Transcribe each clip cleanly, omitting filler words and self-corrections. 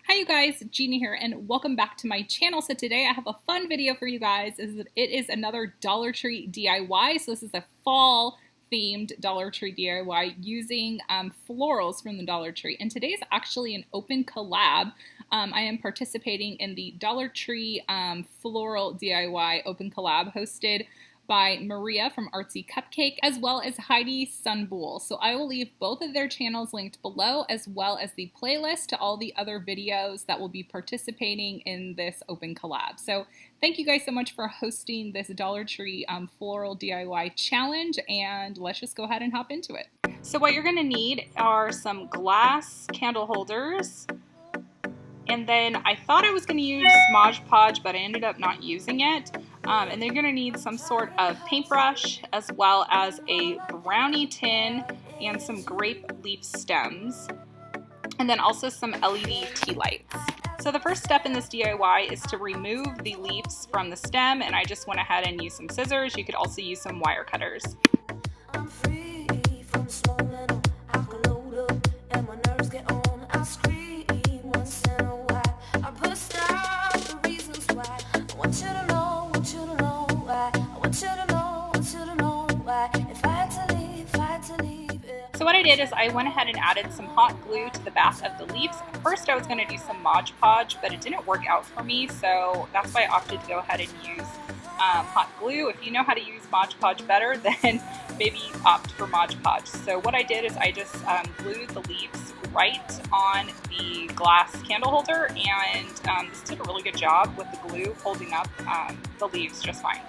Hi you guys, Gina here and welcome back to my channel. So today I have a fun video for you guys. It is another Dollar Tree DIY. So this is a fall themed Dollar Tree DIY using florals from the Dollar Tree. And today is actually an open collab. I am participating in the Dollar Tree Floral DIY open collab hosted by Maria from Artsy Cupcake, as well as Heidi Sunbull. So I will leave both of their channels linked below, as well as the playlist to all the other videos that will be participating in this open collab. So thank you guys so much for hosting this Dollar Tree Floral DIY challenge, and let's just go ahead and hop into it. So what you're gonna need are some glass candle holders, and then I thought I was gonna use Mod Podge, but I ended up not using it. And they're going to need some sort of paintbrush, as well as a brownie tin and some grape leaf stems, and then also some LED tea lights. So the first step in this DIY is to remove the leaves from the stem, and I just went ahead and used some scissors. You could also use some wire cutters. So what I did is I went ahead and added some hot glue to the back of the leaves. First I was going to do some Mod Podge, but it didn't work out for me, so that's why I opted to go ahead and use hot glue. If you know how to use Mod Podge better, then maybe opt for Mod Podge. So what I did is I just glued the leaves right on the glass candle holder, and this did a really good job with the glue holding up the leaves just fine.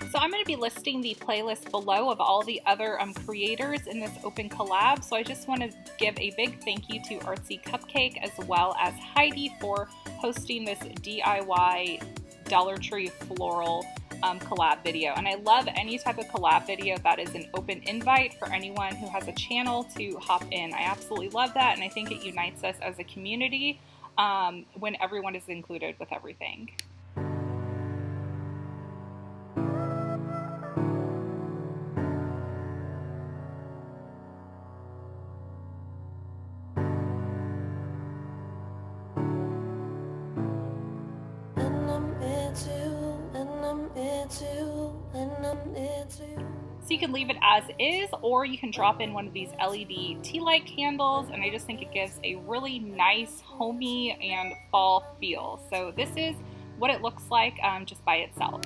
So I'm going to be listing the playlist below of all the other creators in this open collab. So I just want to give a big thank you to Artsy Cupcake as well as Heidi for hosting this DIY Dollar Tree Floral collab video. And I love any type of collab video that is an open invite for anyone who has a channel to hop in. I absolutely love that, and I think it unites us as a community when everyone is included with everything. So you can leave it as is, or you can drop in one of these LED tea light candles, and I just think it gives a really nice homey and fall feel. So this is what it looks like just by itself.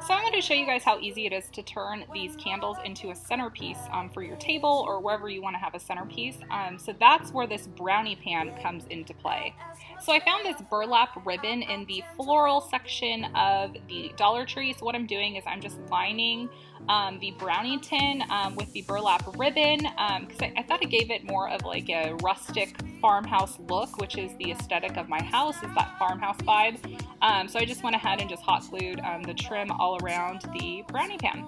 So I'm going to show you guys how easy it is to turn these candles into a centerpiece for your table or wherever you want to have a centerpiece. So that's where this brownie pan comes into play. So I found this burlap ribbon in the floral section of the Dollar Tree. So what I'm doing is I'm just lining the brownie tin with the burlap ribbon because I thought it gave it more of like a rustic farmhouse look, which is the aesthetic of my house, is that farmhouse vibe. So I just went ahead and just hot glued the trim all around the brownie pan.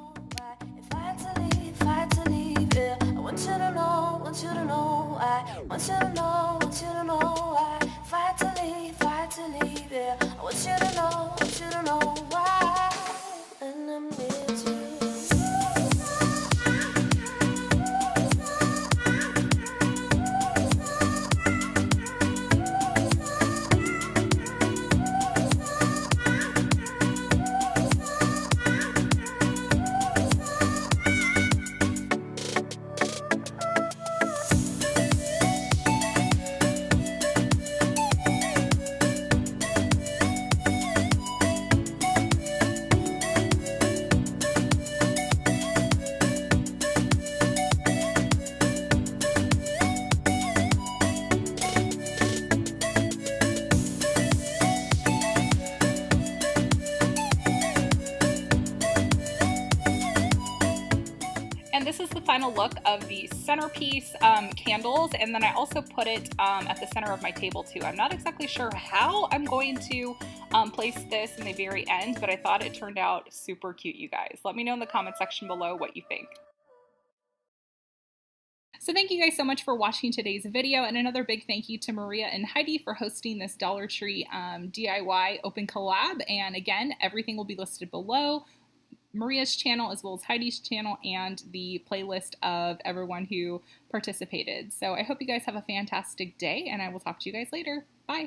And this is the final look of the centerpiece candles, and then I also put it at the center of my table too. I'm not exactly sure how I'm going to place this in the very end, but I thought it turned out super cute, you guys. Let me know in the comment section below what you think. So thank you guys so much for watching today's video, and another big thank you to Maria and Heidi for hosting this Dollar Tree DIY open collab. And again, everything will be listed below. Maria's channel as well as Heidi's channel and the playlist of everyone who participated. So I hope you guys have a fantastic day, and I will talk to you guys later. Bye!